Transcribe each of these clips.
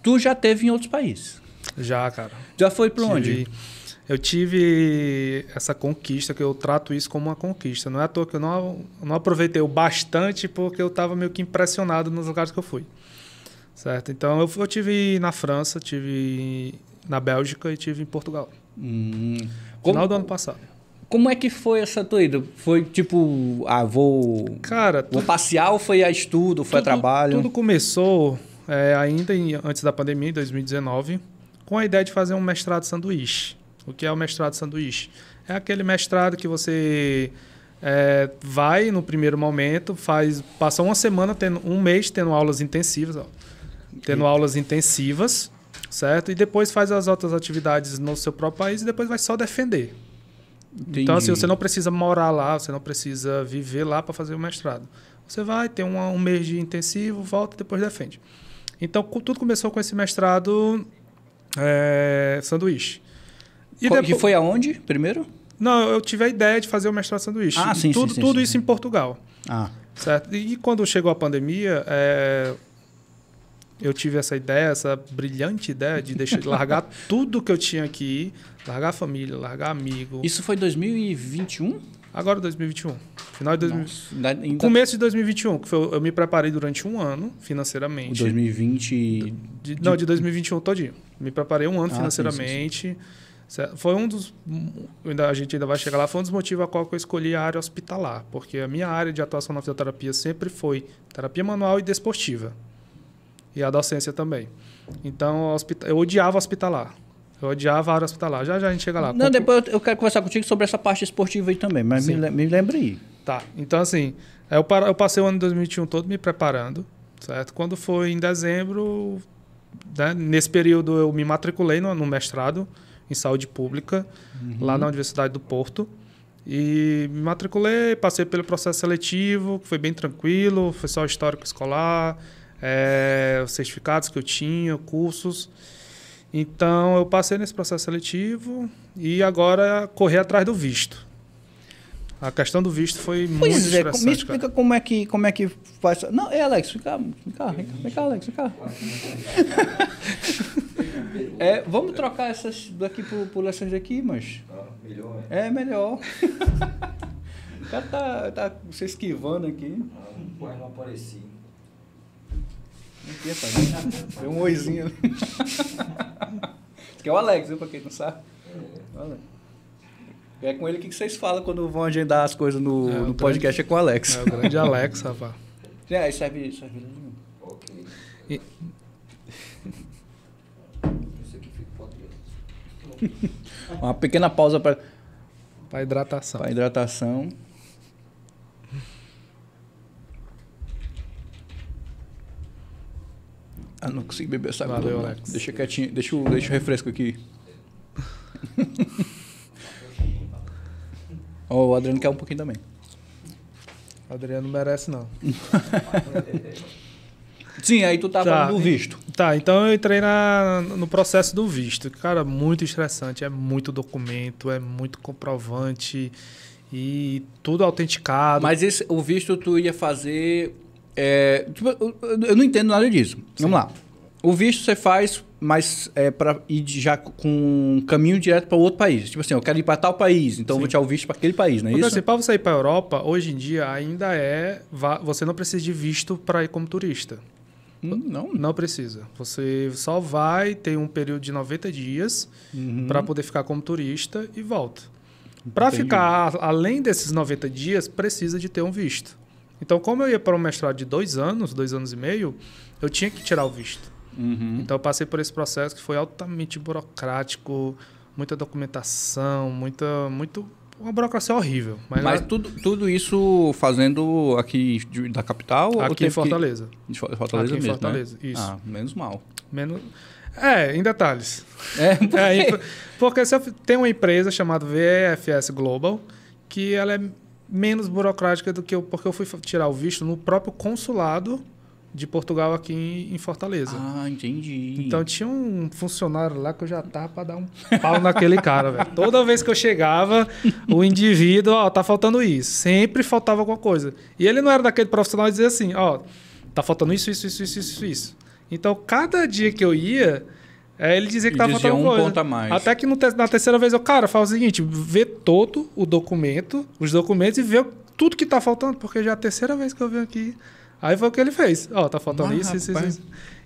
Tu já teve em outros países? Já, cara. Já foi para onde? Eu tive essa conquista, que eu trato isso como uma conquista. Não é à toa que eu não aproveitei o bastante, porque eu estava meio que impressionado nos lugares que eu fui. Certo? Então, eu tive na França, tive na Bélgica e tive em Portugal. Final do ano passado. Como é que foi essa tua ida? Foi tipo, vou passear ou foi a estudo, foi a trabalho? Tudo começou antes da pandemia, em 2019, com a ideia de fazer um mestrado sanduíche. O que é o mestrado sanduíche? É aquele mestrado que você vai no primeiro momento, passa uma semana, um mês tendo aulas intensivas, certo? E depois faz as outras atividades no seu próprio país e depois vai só defender. Entendi. Então, assim, você não precisa morar lá, você não precisa viver lá para fazer o mestrado. Você vai ter um mês de intensivo, volta e depois defende. Então, tudo começou com esse mestrado sanduíche. Que foi aonde, primeiro? Não, eu tive a ideia de fazer o mestrado sanduíche. Tudo isso em Portugal. Certo? E quando chegou a pandemia, eu tive essa brilhante ideia de largar tudo que eu tinha aqui, largar a família, largar amigo. Isso foi 2021? Agora 2021. Final de 2021. Começo de 2021, que eu me preparei durante um ano financeiramente. 2020? De 2021 todinho. Me preparei um ano financeiramente. Sim. Foi a gente ainda vai chegar lá, foi um dos motivos a qual eu escolhi a área hospitalar, porque a minha área de atuação na fisioterapia sempre foi terapia manual e desportiva. E a docência também. Então, eu odiava hospitalar. Eu odiava a área hospitalar. Já a gente chega lá. Não, depois eu quero conversar contigo sobre essa parte esportiva aí também, mas me lembre aí. Tá. Então, assim, eu passei o ano de 2021 todo me preparando, certo? Quando foi em dezembro, né, nesse período eu me matriculei no mestrado em saúde pública, lá na Universidade do Porto. E me matriculei, passei pelo processo seletivo, que foi bem tranquilo, foi só histórico escolar, os certificados que eu tinha, cursos. Então, eu passei nesse processo seletivo e agora correr atrás do visto. A questão do visto foi muito estressante. Me explica como é que faz... Não, Alex, vem cá, Alex, vem cá. Vamos trocar essas daqui por essas daqui, mas... Melhor, melhor. O cara tá se esquivando aqui. Quase não apareci. Tem um oizinho ali. Esse aqui é o Alex, viu, pra quem não sabe. É com ele que vocês falam quando vão agendar as coisas no podcast, é com o Alex. É o grande Alex, rapaz. Aí serve. Ok. E... Isso aqui fica podendo. Uma pequena pausa para hidratação. Para hidratação. Não consigo beber essa água. Valeu, Alex. Deixa quietinho, deixa o refresco aqui. O Adriano quer um pouquinho também. O Adriano não merece, não. Sim, aí tu tá falando do visto. Tá, então eu entrei no processo do visto. Cara, muito estressante, é muito documento, é muito comprovante e tudo autenticado. Mas o visto tu ia fazer... eu não entendo nada disso. Sim. Vamos lá. O visto você faz, mas para ir já com um caminho direto para outro país. Tipo assim, eu quero ir para tal país, então eu vou tirar o visto para aquele país, não é isso? Assim, para você ir para a Europa, hoje em dia ainda você não precisa de visto para ir como turista. Não precisa. Você só vai ter um período de 90 dias para poder ficar como turista e volta. Para ficar além desses 90 dias, precisa de ter um visto. Então, como eu ia para um mestrado de 2 anos e meio, eu tinha que tirar o visto. Então, eu passei por esse processo que foi altamente burocrático, muita documentação, uma burocracia horrível. Mas tudo isso fazendo aqui da capital? Aqui em Fortaleza. Em Fortaleza mesmo, Fortaleza, né? Isso. Menos mal. Em detalhes. Porque tem uma empresa chamada VFS Global, que ela é menos burocrática do que porque eu fui tirar o visto no próprio consulado de Portugal aqui em Fortaleza. Entendi. Então tinha um funcionário lá que eu já tava para dar um pau naquele cara, velho. Toda vez que eu chegava, o indivíduo, tá faltando isso. Sempre faltava alguma coisa. E ele não era daquele profissional de dizer assim, tá faltando isso. Então, cada dia que eu ia, ele dizia que estava dizia faltando coisa. ponto a mais. Até que na terceira vez cara, fala o seguinte, vê todo o documento, os documentos e vê tudo que está faltando, porque já é a terceira vez que eu venho aqui. Aí foi o que ele fez. Tá faltando isso.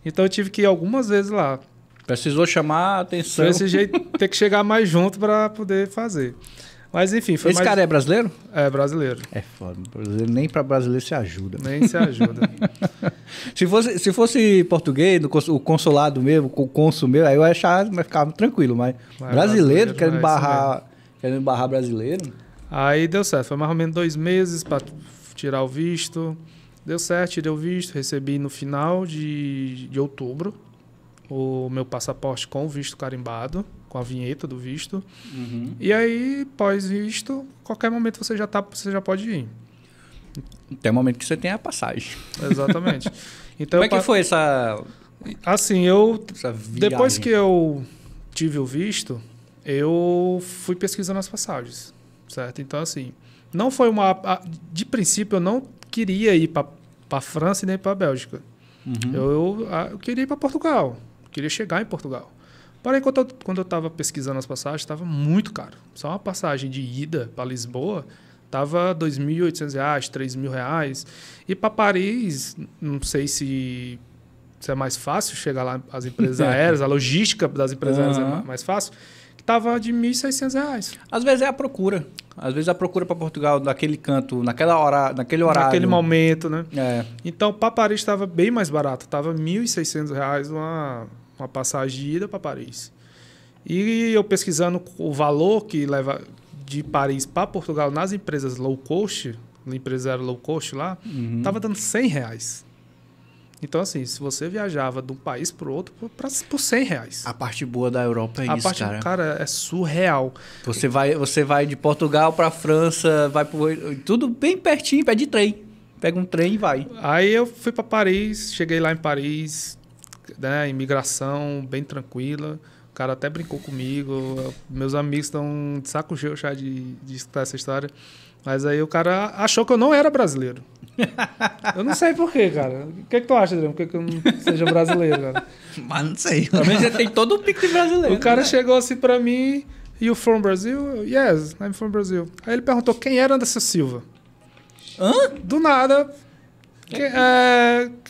Então, eu tive que ir algumas vezes lá. Precisou chamar a atenção. Desse jeito, ter que chegar mais junto para poder fazer. Mas, enfim, foi Esse cara é brasileiro? É brasileiro. É foda. Brasileiro, nem para brasileiro se ajuda. Nem se ajuda. Se fosse português, o consulado mesmo, o cônsul mesmo, aí eu ia achar, mas ficava tranquilo. Mas brasileiro querendo barrar brasileiro. Aí deu certo. Foi mais ou menos 2 meses para tirar o visto. Deu certo, tirei o visto. Recebi no final de outubro o meu passaporte com o visto carimbado, com a vinheta do visto. Uhum. E aí, pós-visto, qualquer momento você já pode ir. Tem um momento que você tem a passagem. Exatamente. Então, Como é que foi essa... Assim, depois que eu tive o visto, eu fui pesquisando as passagens, certo? Então, assim, não foi de princípio, eu não queria ir para a França e nem para a Bélgica. Uhum. Eu queria ir para Portugal, queria chegar em Portugal. Porém, quando eu estava pesquisando as passagens, estava muito caro. Só uma passagem de ida para Lisboa estava R$ 2.800, R$ 3.000. E para Paris, não sei se é mais fácil chegar lá, as empresas aéreas, a logística das empresas aéreas é mais fácil, que estava de R$ 1.600. Às vezes é a procura. Às vezes a procura para Portugal, naquele canto, naquele horário. Naquele momento, né? É. Então, para Paris estava bem mais barato. Estava R$ 1.600 uma passagem de ida para Paris. E eu pesquisando o valor que leva de Paris para Portugal nas empresas low cost, na empresa era low cost lá, estava dando R$100. Então, assim, se você viajava de um país para o outro por R$100. A parte boa da Europa é isso, cara. Cara, é surreal. Você vai de Portugal para França, tudo bem pertinho, pé de trem. Pega um trem e vai. Aí eu fui para Paris, cheguei lá em Paris, né, imigração bem tranquila. O cara até brincou comigo. Meus amigos estão de saco cheio já de escutar essa história. Mas aí o cara achou que eu não era brasileiro. Eu não sei por quê, cara. O que tu acha, Adriano? Por que eu não seja brasileiro, cara? Mas não sei. Também já tem todo o pique de brasileiro. O cara chegou assim pra mim, "You from Brazil?" "Yes, I'm from Brazil." Aí ele perguntou quem era Anderson Silva. Hã? Do nada.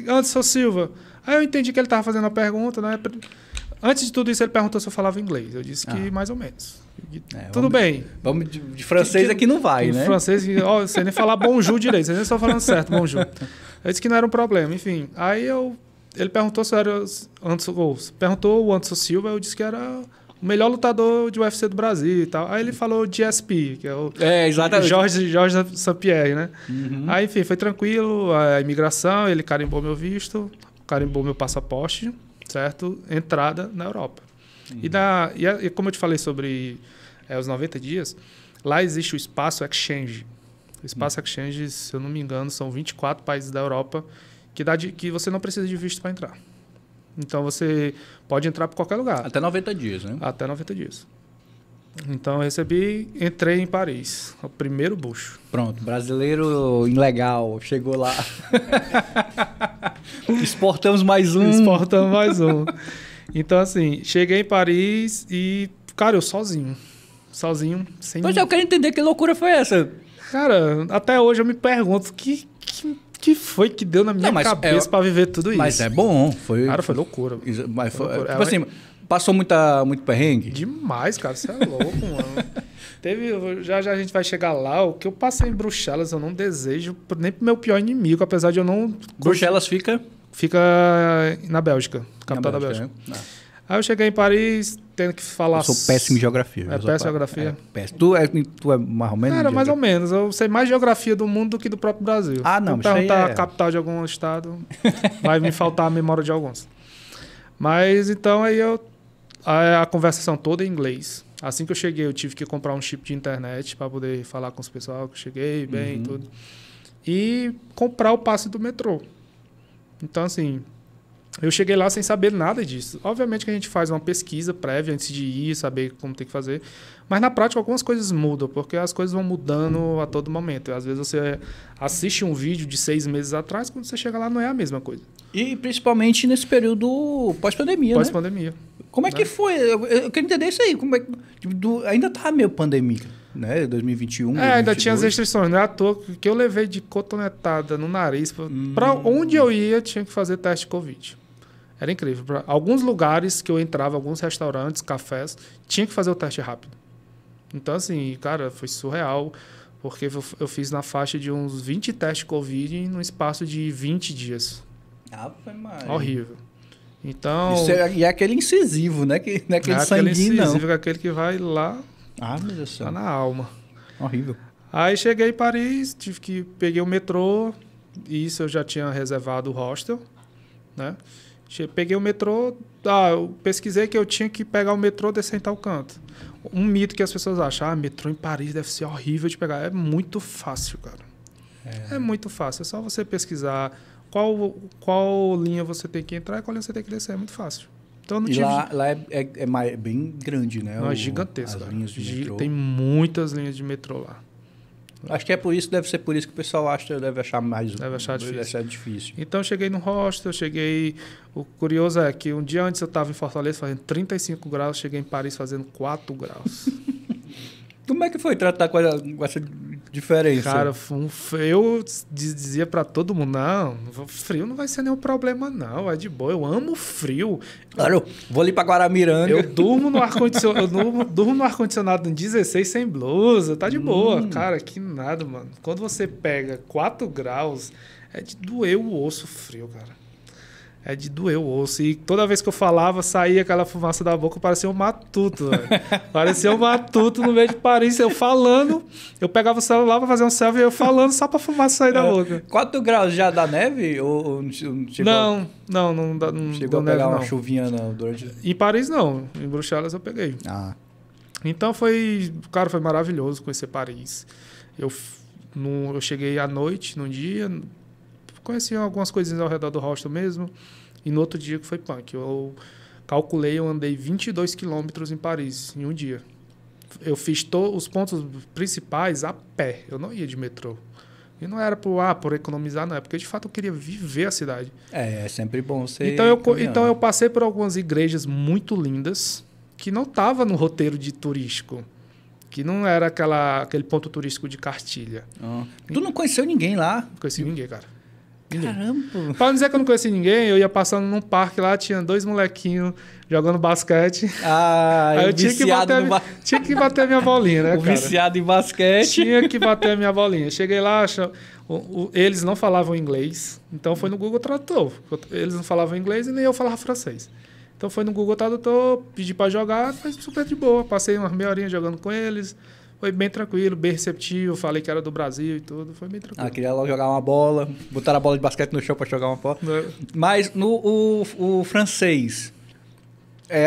Anderson Silva. Aí eu entendi que ele tava fazendo uma pergunta, né? Antes de tudo isso, ele perguntou se eu falava inglês. Eu disse que mais ou menos. Tudo bem. Vamos de francês aqui não vai, né? Francês, você nem falar bonjour direito, você nem só falando certo, bonjour. Eu disse que não era um problema, enfim. Aí ele perguntou se era perguntou o Anderson Silva, eu disse que era o melhor lutador de UFC do Brasil e tal. Aí ele falou GSP, que é o exatamente. Jorge St-Pierre, né? Uhum. Aí, enfim, foi tranquilo, a imigração, ele carimbou meu visto, carimbou meu passaporte, certo? Entrada na Europa. Uhum. E como eu te falei sobre os 90 dias, lá existe o Espaço Exchange. O Espaço Exchange, se eu não me engano, são 24 países da Europa que você não precisa de visto para entrar. Então, você pode entrar por qualquer lugar. Até 90 dias, né? Até 90 dias. Então, eu entrei em Paris, o primeiro bucho. Pronto, brasileiro ilegal, chegou lá. Exportamos mais um. Então, assim, cheguei em Paris e, cara, eu sozinho, sem... Pois é, eu quero entender que loucura foi essa. Cara, até hoje eu me pergunto que foi que deu na minha cabeça pra viver tudo isso. Mas é bom. Cara, foi loucura. Mas foi loucura. Tipo assim, passou muito perrengue? Demais, cara. Você é louco, mano. Já a gente vai chegar lá. O que eu passei em Bruxelas, eu não desejo nem pro meu pior inimigo, apesar de eu não... Bruxelas fica na Bélgica, capital da Bélgica. Né? Aí eu cheguei em Paris, tendo que falar... Eu sou péssimo em geografia. Péssimo em geografia? Péssimo. Tu é mais ou menos? Cara, mais ou menos. Eu sei mais geografia do mundo do que do próprio Brasil. Ah, não. Se perguntar a capital de algum estado, vai me faltar a memória de alguns. Mas, então, aí a conversação toda em inglês. Assim que eu cheguei, eu tive que comprar um chip de internet para poder falar com os pessoal que eu cheguei bem e tudo. E comprar o passe do metrô. Então, assim... Eu cheguei lá sem saber nada disso. Obviamente que a gente faz uma pesquisa prévia antes de ir, saber como tem que fazer. Mas na prática algumas coisas mudam, porque as coisas vão mudando a todo momento. Às vezes você assiste um vídeo de 6 meses atrás, quando você chega lá não é a mesma coisa. E principalmente nesse período pós-pandemia, né? Pós-pandemia. Como é que foi? Eu quero entender isso aí. Como é, tipo, ainda tá meio pandemia, né? 2021, Ainda tinha as 2022. restrições. Não é à toa que eu levei de cotonetada no nariz. Pra onde eu ia, tinha que fazer teste de Covid. Era incrível. Pra alguns lugares que eu entrava, alguns restaurantes, cafés, tinha que fazer o teste rápido. Então, assim, cara, foi surreal. Porque eu fiz na faixa de uns 20 testes de Covid no espaço de 20 dias. Ave Maria. Horrível. Então... E é aquele incisivo, né? Que, não é aquele sanguinho, não. incisivo, é aquele que vai lá, Ah, meu Deus do céu. lá na alma. Horrível. Aí cheguei em Paris, peguei o metrô, e isso eu já tinha reservado o hostel, né? Peguei o metrô, eu pesquisei que eu tinha que pegar o metrô e descer em tal canto. Um mito que as pessoas acham, metrô em Paris deve ser horrível de pegar. É muito fácil, cara. É muito fácil, é só você pesquisar qual linha você tem que entrar e qual linha você tem que descer, é muito fácil. Então, eu não E tive... lá é bem grande, né? Não, é gigantesco. As linhas de metrô. Tem muitas linhas de metrô lá. Acho que deve ser por isso que o pessoal deve achar mais... Deve achar difícil. Deve achar difícil. Então, eu cheguei no hostel, O curioso é que um dia antes eu estava em Fortaleza fazendo 35 graus, cheguei em Paris fazendo 4 graus. Como é que foi tratar com essa diferença? Cara, eu dizia pra todo mundo, não, frio não vai ser nenhum problema não, é de boa, eu amo frio. Claro, vou ali pra Guaramiranga. Eu durmo no ar-condicionado, durmo no ar-condicionado no 16 sem blusa, tá de boa. Cara, que nada, mano. Quando você pega 4 graus, é de doer o osso frio, cara. É de doer o osso. E toda vez que eu falava, saía aquela fumaça da boca, parecia um matuto, velho. Parecia um matuto no meio de Paris. Eu falando, eu pegava o celular pra fazer um selfie e eu falando só pra fumaça sair da boca. 4 graus já dá neve? Ou não chegou, Não chegou a neve, pegar uma não. chuvinha não, durante... Em Paris, não. Em Bruxelas eu peguei. Ah. Então foi maravilhoso conhecer Paris. Eu cheguei à noite, num dia, conheci algumas coisinhas ao redor do hostel mesmo, e no outro dia que foi punk. Eu calculei, eu andei 22 quilômetros em Paris em um dia. Eu fiz os pontos principais a pé, eu não ia de metrô. E não era por economizar, não, é porque de fato eu queria viver a cidade. É sempre bom você... Então eu passei por algumas igrejas muito lindas, que não estava no roteiro de turístico, que não era aquele ponto turístico de cartilha. Tu não conheceu ninguém lá? Não conheci ninguém, cara. Ninguém. Caramba! Pra não dizer que eu não conheci ninguém, eu ia passando num parque lá, tinha 2 molequinhos jogando basquete. Aí eu tinha que bater a minha bolinha, né, o cara? viciado em basquete. Tinha que bater a minha bolinha. Cheguei lá, eles não falavam inglês, então foi no Google Tradutor. Eles não falavam inglês e nem eu falava francês. Então foi no Google Tradutor, pedi pra jogar, foi super de boa. Passei umas meia horinha jogando com eles. Foi bem tranquilo, bem receptivo. Falei que era do Brasil e tudo. Foi bem tranquilo. Queria logo jogar uma bola. Botaram a bola de basquete no chão pra jogar uma bola. Mas o francês...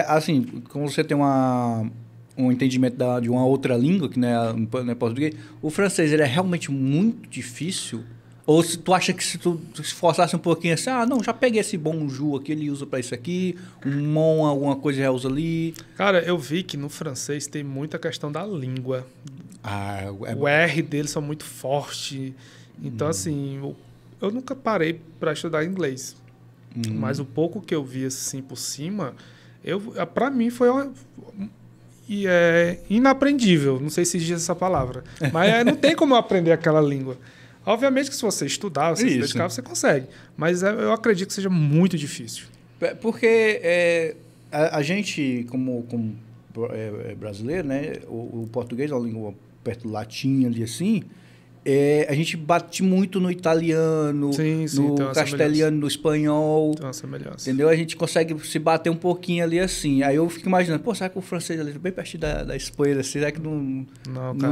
assim, como você tem um entendimento de uma outra língua, que não é português, o francês ele é realmente muito difícil? Ou se tu acha que se tu se forçasse um pouquinho assim, não, já peguei esse bonjour aqui, ele usa pra isso aqui, um mon, alguma coisa já usa ali. Cara, eu vi que no francês tem muita questão da língua. O R deles são muito forte. Então, assim, eu nunca parei para estudar inglês. Mas o pouco que eu vi assim por cima, para mim foi inaprendível. Não sei se diz essa palavra. Mas não tem como eu aprender aquela língua. Obviamente que se você estudar, você se dedicar, você consegue. Mas eu acredito que seja muito difícil. Porque a gente, como brasileiro, né, o português é uma língua perto do latim ali assim, a gente bate muito no italiano, no castelhano, no espanhol. Tem uma semelhança. Entendeu? A gente consegue se bater um pouquinho ali assim. Aí eu fico imaginando, será que o francês ali bem perto da Espanha, assim, será que não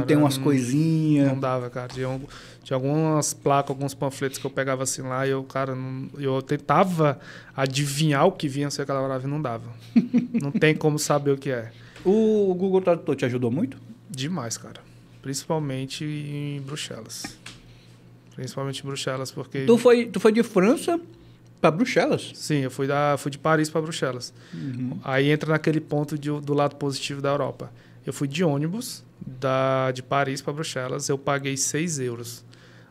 tem umas coisinhas? Não dava, cara. Tinha algumas placas, alguns panfletos que eu pegava assim lá e eu tentava adivinhar o que vinha ser aquela palavra e não dava. Não tem como saber o que é. O Google Tradutor te ajudou muito? Demais, cara. Principalmente em Bruxelas. Porque... Tu foi de França para Bruxelas? Sim, eu fui de Paris para Bruxelas. Aí entra naquele ponto do lado positivo da Europa. Eu fui de ônibus de Paris para Bruxelas, eu paguei 6 euros.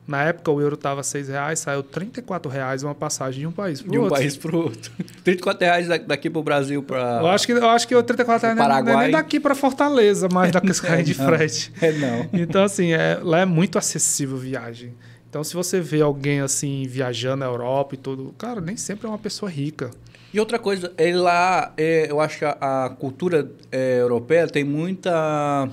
Na época, o euro estava R$6, saiu R$34 uma passagem de um país para o De um outro. país pro outro. R$34 daqui pro Brasil para... Eu acho que o R$34 não é nem daqui para Fortaleza, mas daqui de frete. Não. Então, assim, lá é muito acessível a viagem. Então, se você vê alguém, assim, viajando na Europa e tudo, cara, nem sempre é uma pessoa rica. E outra coisa, lá, eu acho que a cultura europeia tem muita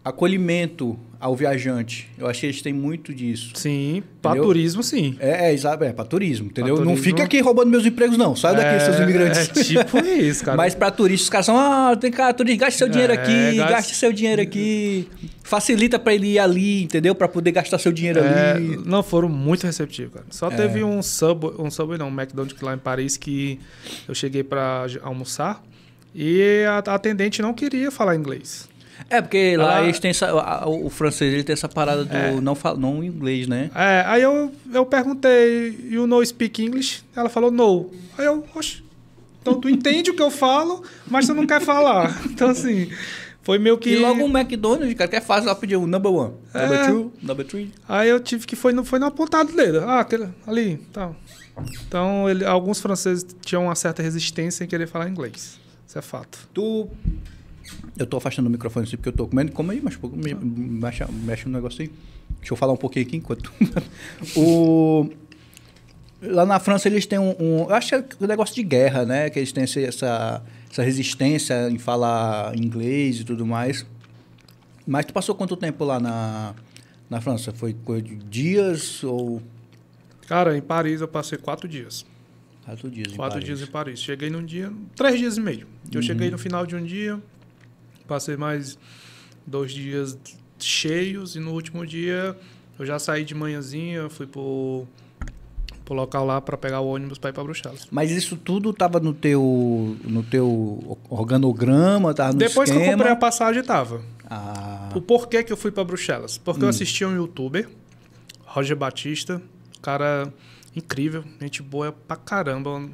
acolhimento ao viajante. Eu acho que eles têm muito disso. Sim, para Entendeu? turismo, sim. Exato, para turismo, entendeu? Pra Não turismo. fica aqui roubando meus empregos, não. Sai daqui, seus imigrantes. É tipo isso, cara. Mas para turistas, os caras são, tem cara, turista, gaste seu dinheiro aqui, gaste seu dinheiro aqui. Facilita para ele ir ali, entendeu? Para poder gastar seu dinheiro ali. Não, foram muito receptivos, cara. Só teve um McDonald's lá em Paris que eu cheguei para almoçar e a atendente não queria falar inglês. Porque lá eles têm o francês ele tem essa parada do não inglês, né? Aí eu perguntei, you know speak English? Ela falou no. Aí eu, oxe, então tu entende o que eu falo, mas tu não quer falar. Então assim, foi meio que... E logo um McDonald's, cara, que é fácil lá pedir o number 1, number 2, number 3. Aí eu tive que foi no apontado dele. Aquele ali, tal. Então alguns franceses tinham uma certa resistência em querer falar inglês. Isso é fato. Eu tô afastando o microfone assim porque eu tô comendo. Como aí, mas mexe no negócio aí. Deixa eu falar um pouquinho aqui enquanto... Lá na França eles têm eu acho que é um negócio de guerra, né? Que eles têm essa resistência em falar inglês e tudo mais. Mas tu passou quanto tempo lá na França? Foi coisa de dias ou... Cara, em Paris eu passei 4 dias. 4 dias em 4 Paris. dias em Paris. Cheguei num dia, 3 dias e meio. Eu cheguei no final de um dia, passei mais 2 dias cheios e no último dia eu já saí de manhãzinha, fui pro local lá para pegar o ônibus para ir para Bruxelas. Mas isso tudo tava no teu organograma, tava no Depois esquema? que eu comprei a passagem, tava. Ah. O porquê que eu fui para Bruxelas? Porque eu assisti um youtuber, Roger Batista, cara incrível, gente boa pra caramba, um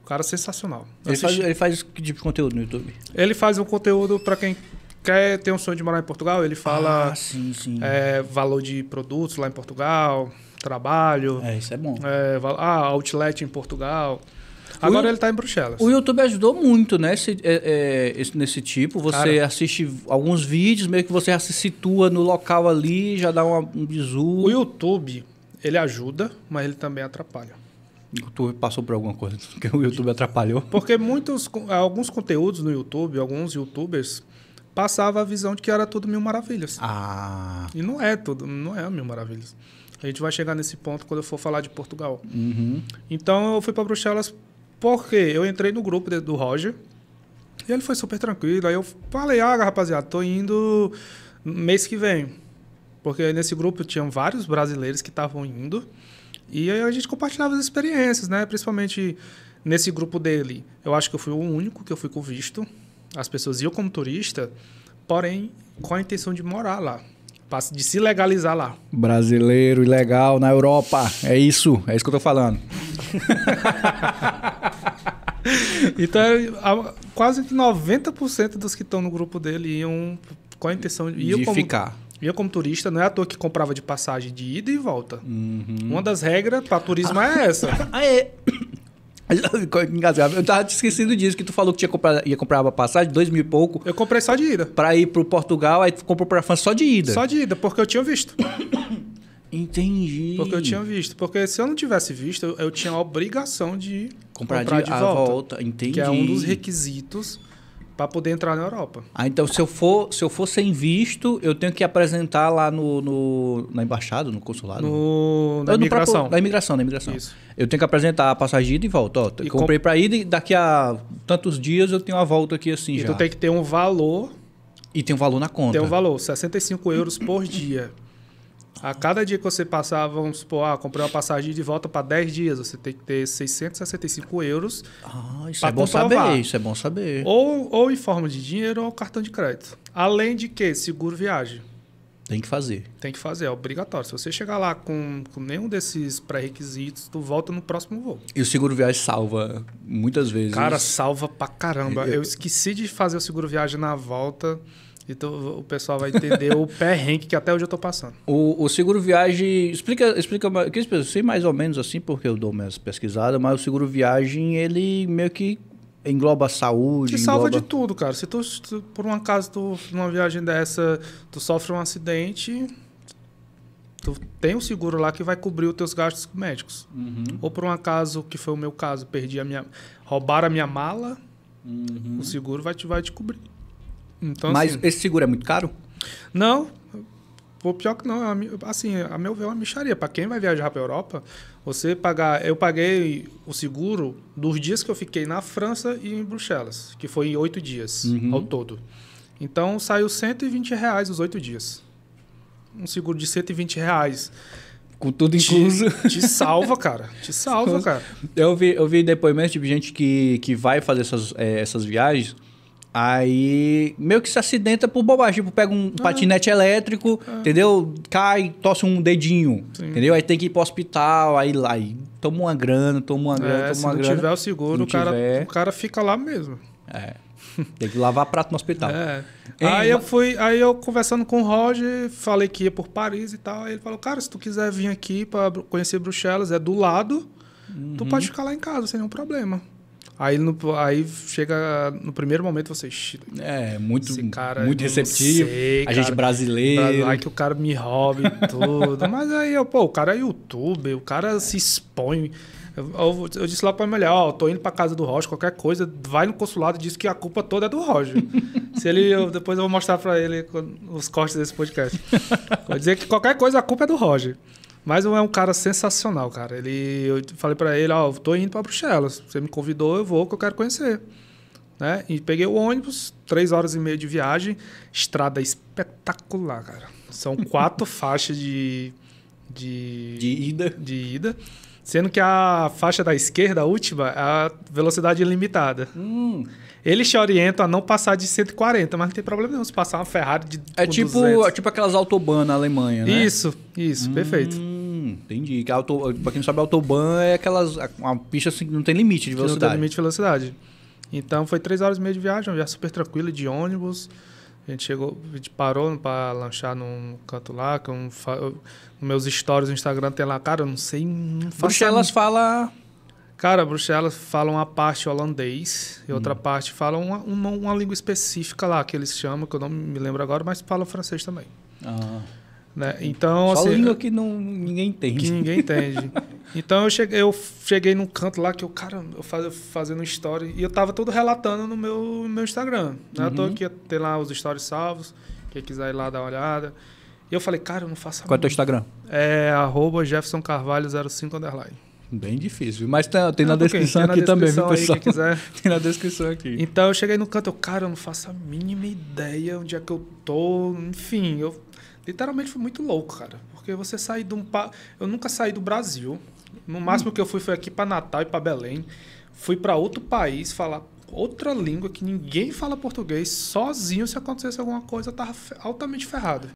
cara sensacional. Ele faz que tipo de conteúdo no YouTube? Ele faz um conteúdo para quem quer ter um sonho de morar em Portugal. Ele fala sim. valor de produtos lá em Portugal, trabalho. Isso é bom. Outlet em Portugal. Agora ele está em Bruxelas. O YouTube ajudou muito, né? Nesse tipo. Você assiste alguns vídeos, meio que você já se situa no local ali, já dá um bizu. O YouTube, ele ajuda, mas ele também atrapalha. Tu passou por alguma coisa que o YouTube atrapalhou? Porque alguns conteúdos no YouTube, alguns youtubers, passavam a visão de que era tudo mil maravilhas. E não é tudo, não é mil maravilhas. A gente vai chegar nesse ponto quando eu for falar de Portugal. Uhum. Então eu fui para Bruxelas porque eu entrei no grupo do Roger e ele foi super tranquilo. Aí eu falei, rapaziada, tô indo mês que vem. Porque nesse grupo tinham vários brasileiros que estavam indo. E aí a gente compartilhava as experiências, né? Principalmente nesse grupo dele. Eu acho que eu fui o único que eu fui com visto. As pessoas iam como turista, porém com a intenção de morar lá. De se legalizar lá. Brasileiro ilegal na Europa. É isso que eu tô falando. Então, quase que 90% dos que estão no grupo dele iam com a intenção de ficar. Ia como turista, não é à toa que comprava de passagem de ida e volta. Uma das regras para turismo é essa. Engasgado. Eu tava esquecendo disso, que tu falou que ia comprar uma passagem, 2 mil e pouco. Eu comprei só de ida. Pra ir pro Portugal, aí tu comprou pra França só de ida. Só de ida, porque eu tinha visto. Entendi. Porque eu tinha visto. Porque se eu não tivesse visto, eu tinha a obrigação de comprar de volta. Entendi. Que é um dos requisitos para poder entrar na Europa. Então se eu for sem visto, eu tenho que apresentar lá na embaixada, no consulado? Na imigração. Na imigração. Isso. Eu tenho que apresentar a passagem de ida e volta. Eu comprei para ida e daqui a tantos dias eu tenho uma volta aqui assim já. Então tem que ter um valor. E tem um valor na conta. Tem um valor, 65 euros por dia. A cada dia que você passar, vamos supor, comprei uma passagem de volta para 10 dias, você tem que ter 665 euros. Isso é bom saber, isso é bom saber. Ou em forma de dinheiro ou cartão de crédito. Além de que, seguro viagem. Tem que fazer. Tem que fazer, é obrigatório. Se você chegar lá com nenhum desses pré-requisitos, tu volta no próximo voo. E o seguro viagem salva muitas vezes. Cara, salva pra caramba. Eu esqueci de fazer o seguro viagem na volta. Então o pessoal vai entender o perrengue que até hoje eu tô passando. O seguro viagem, explica, eu sei mais ou menos assim, porque eu dou minhas pesquisadas, mas o seguro viagem, ele meio que engloba a saúde, Te salva de tudo, cara. Se tu, por um acaso, numa viagem dessa, tu sofre um acidente, tu tem um seguro lá que vai cobrir os teus gastos médicos. Ou por um acaso, que foi o meu caso, roubaram a minha mala, o seguro vai te cobrir. Então, Mas assim, esse seguro é muito caro? não, o pior que não, assim, a meu ver é uma mixaria. Para quem vai viajar para Europa, eu paguei o seguro dos dias que eu fiquei na França e em Bruxelas, que foi 8 dias ao todo. Então saiu R$120 os 8 dias. Um seguro de R$120 Com tudo incluso. te salva, cara. Te salva, cara. Eu vi depoimentos de gente que vai fazer essas viagens, aí meio que se acidenta por bobagem. Tipo, pega um patinete elétrico, entendeu? Cai, tosse um dedinho, entendeu? Aí tem que ir pro hospital, aí toma uma grana. Se não tiver o seguro, o cara fica lá mesmo. Tem que lavar prato no hospital. Aí eu conversando com o Roger, falei que ia por Paris e tal. Aí ele falou, cara, se tu quiser vir aqui para conhecer Bruxelas, é do lado, tu pode ficar lá em casa, sem nenhum problema. Aí chega no primeiro momento você... Muito muito receptivo. A gente brasileiro. Aí que o cara me rouba e tudo. Mas aí, o cara é youtuber, o cara se expõe. Eu disse lá pra mulher, tô indo pra casa do Roger, qualquer coisa, vai no consulado e diz que a culpa toda é do Roger. Depois eu vou mostrar pra ele os cortes desse podcast. Vou dizer que qualquer coisa a culpa é do Roger. Mas é um cara sensacional, cara. Eu falei pra ele, tô indo pra Bruxelas. Você me convidou, eu vou, que eu quero conhecer. Né? E peguei o ônibus, 3 horas e meia de viagem. Estrada espetacular, cara. São 4 faixas de ida. Sendo que a faixa da esquerda, a última, é a velocidade ilimitada. Eles te orientam a não passar de 140, mas não tem problema não. Se passar uma Ferrari de tipo aquelas autobahn na Alemanha, né? Isso, perfeito. Entendi. Pra quem não sabe, a autobahn é uma pista assim, que não tem limite de velocidade. Não tem limite de velocidade. Então foi 3 horas e meia de viagem, uma viagem super tranquila, de ônibus. A gente parou para lanchar num canto lá, nos meus stories no Instagram tem lá, cara, eu não sei... Bruxelas fala... Cara, Bruxelas fala uma parte holandês e outra parte fala uma língua específica lá, que eles chamam, que eu não me lembro agora, mas fala francês também. Né? Então, só assim, língua que ninguém entende. Que ninguém entende. Então eu cheguei num canto lá que eu fazendo story e eu tava todo relatando no meu Instagram. Né? Eu tô aqui, tem lá os stories salvos, quem quiser ir lá dar uma olhada. E eu falei, cara, eu não faço a Qual é o teu Instagram? É @JeffersonCarvalho05_. Bem difícil, mas tem na descrição aqui também, viu, pessoal? Quem quiser. Tem na descrição aqui. Então eu cheguei no canto, cara, eu não faço a mínima ideia onde é que eu tô. Enfim, literalmente foi muito louco, cara. Porque você sair eu nunca saí do Brasil. No máximo que eu fui foi aqui para Natal e para Belém. Fui para outro país falar outra língua que ninguém fala português. Sozinho, se acontecesse alguma coisa, eu tava altamente ferrado.